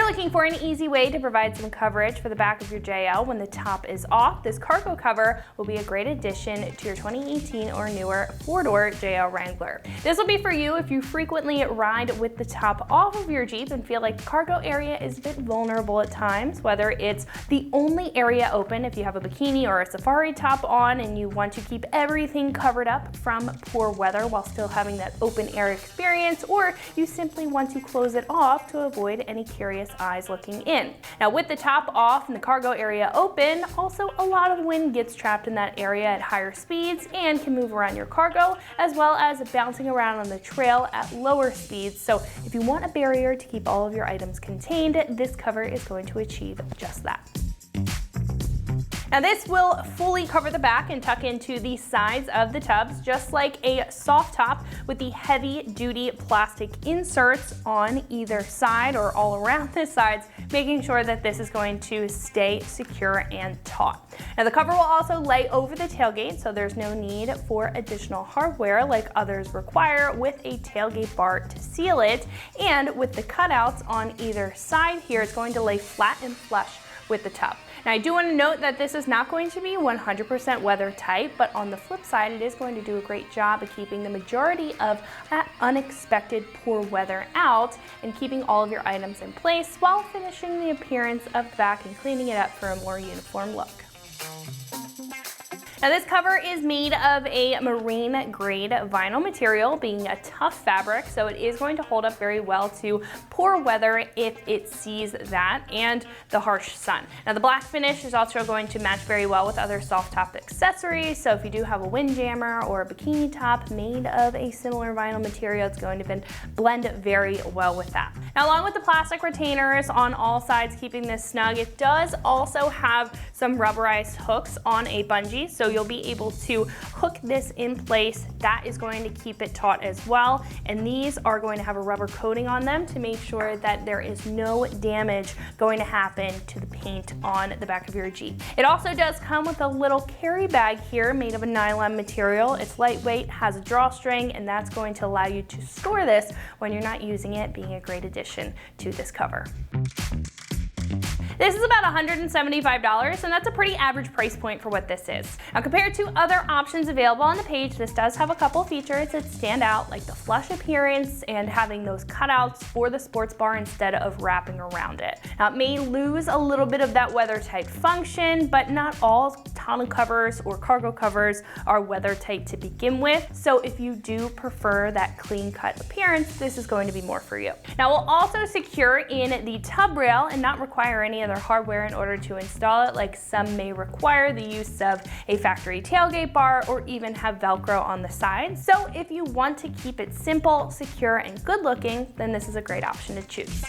looking for an easy way to provide some coverage for the back of your JL when the top is off, this cargo cover will be a great addition to your 2018 or newer 4-door JL Wrangler. This will be for you if you frequently ride with the top off of your Jeep and feel like the cargo area is a bit vulnerable at times, whether it's the only area open if you have a bikini or a safari top on and you want to keep everything covered up from poor weather while still having that open air experience, or you simply want to close it off to avoid any curious eyes looking in. Now with the top off and the cargo area open, also a lot of wind gets trapped in that area at higher speeds and can move around your cargo, as well as bouncing around on the trail at lower speeds. So if you want a barrier to keep all of your items contained, this cover is going to achieve just that. Now this will fully cover the back and tuck into the sides of the tubs, just like a soft top with the heavy duty plastic inserts on either side or all around the sides, making sure that this is going to stay secure and taut. Now the cover will also lay over the tailgate, so there's no need for additional hardware like others require, with a tailgate bar to seal it. And with the cutouts on either side here, it's going to lay flat and flush with the tub. Now I do want to note that this is not going to be 100% weather tight, but on the flip side, it is going to do a great job of keeping the majority of that unexpected poor weather out and keeping all of your items in place while finishing the appearance of the back and cleaning it up for a more uniform look. Now this cover is made of a marine grade vinyl material, being a tough fabric, so it is going to hold up very well to poor weather if it sees that and the harsh sun. Now the black finish is also going to match very well with other soft top accessories, so if you do have a windjammer or a bikini top made of a similar vinyl material, it's going to blend very well with that. Now along with the plastic retainers on all sides keeping this snug, it does also have some rubberized hooks on a bungee, so you'll be able to hook this in place. That is going to keep it taut as well, and these are going to have a rubber coating on them to make sure that there is no damage going to happen to the paint on the back of your Jeep. It also does come with a little carry bag here made of a nylon material. It's lightweight, has a drawstring, and that's going to allow you to store this when you're not using it, being a great addition to this cover. This is about $175, and that's a pretty average price point for what this is. Now compared to other options available on the page, this does have a couple features that stand out, like the flush appearance and having those cutouts for the sports bar instead of wrapping around it. Now it may lose a little bit of that weather tight function, but not all tonneau covers or cargo covers are weather tight to begin with. So if you do prefer that clean cut appearance, this is going to be more for you. Now we'll also secure in the tub rail and not require any other hardware in order to install it, like some may require the use of a factory tailgate bar or even have Velcro on the side. So if you want to keep it simple, secure, and good looking, then this is a great option to choose.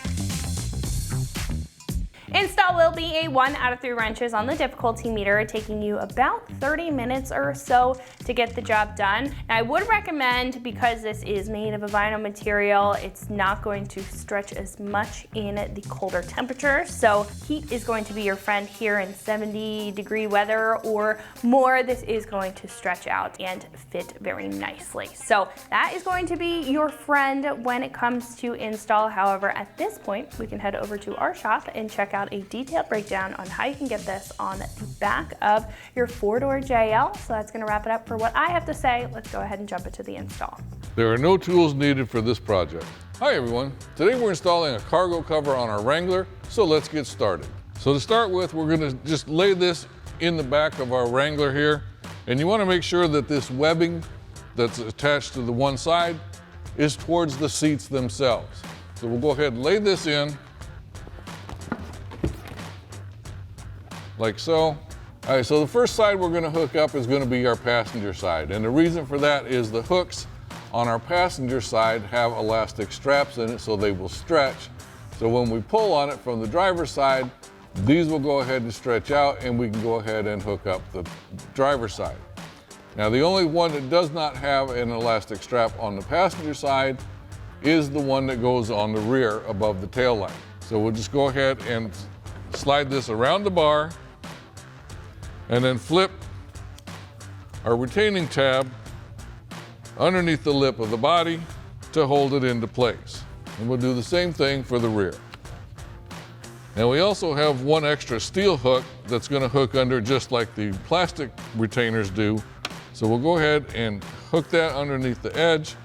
Install will be a 1 out of 3 wrenches on the difficulty meter, taking you about 30 minutes or so to get the job done. Now, I would recommend, because this is made of a vinyl material, it's not going to stretch as much in the colder temperatures. So heat is going to be your friend here in 70-degree weather or more. This is going to stretch out and fit very nicely. So that is going to be your friend when it comes to install. However, at this point, we can head over to our shop and check out a detailed breakdown on how you can get this on the back of your 4-door JL. So that's going to wrap it up for what I have to say. Let's go ahead and jump into the install. There are no tools needed for this project. Hi everyone, today we're installing a cargo cover on our Wrangler, so let's get started. So to start with, we're going to just lay this in the back of our Wrangler here, and you want to make sure that this webbing that's attached to the one side is towards the seats themselves. So we'll go ahead and lay this in like so. All right, so the first side we're going to hook up is going to be our passenger side, and the reason for that is the hooks on our passenger side have elastic straps in it, so they will stretch. So when we pull on it from the driver's side, these will go ahead and stretch out, and we can go ahead and hook up the driver's side. Now the only one that does not have an elastic strap on the passenger side is the one that goes on the rear above the tail light. So we'll just go ahead and slide this around the bar and then flip our retaining tab underneath the lip of the body to hold it into place. And we'll do the same thing for the rear. And we also have one extra steel hook that's going to hook under just like the plastic retainers do. So we'll go ahead and hook that underneath the edge.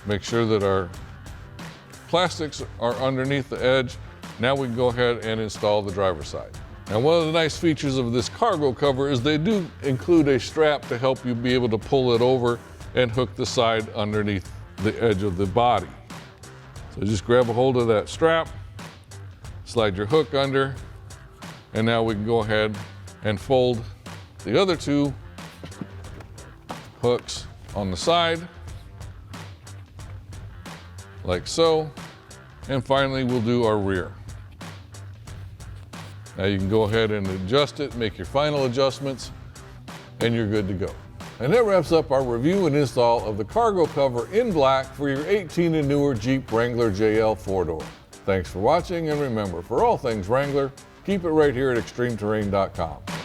Make sure that our plastics are underneath the edge. Now we can go ahead and install the driver's side. Now, one of the nice features of this cargo cover is they do include a strap to help you be able to pull it over and hook the side underneath the edge of the body. So just grab a hold of that strap, slide your hook under, and now we can go ahead and fold the other two hooks on the side, like so. And finally, we'll do our rear. Now you can go ahead and adjust it, make your final adjustments, and you're good to go. And that wraps up our review and install of the cargo cover in black for your 18 and newer Jeep Wrangler JL 4-door. Thanks for watching, and remember, for all things Wrangler, keep it right here at extremeterrain.com.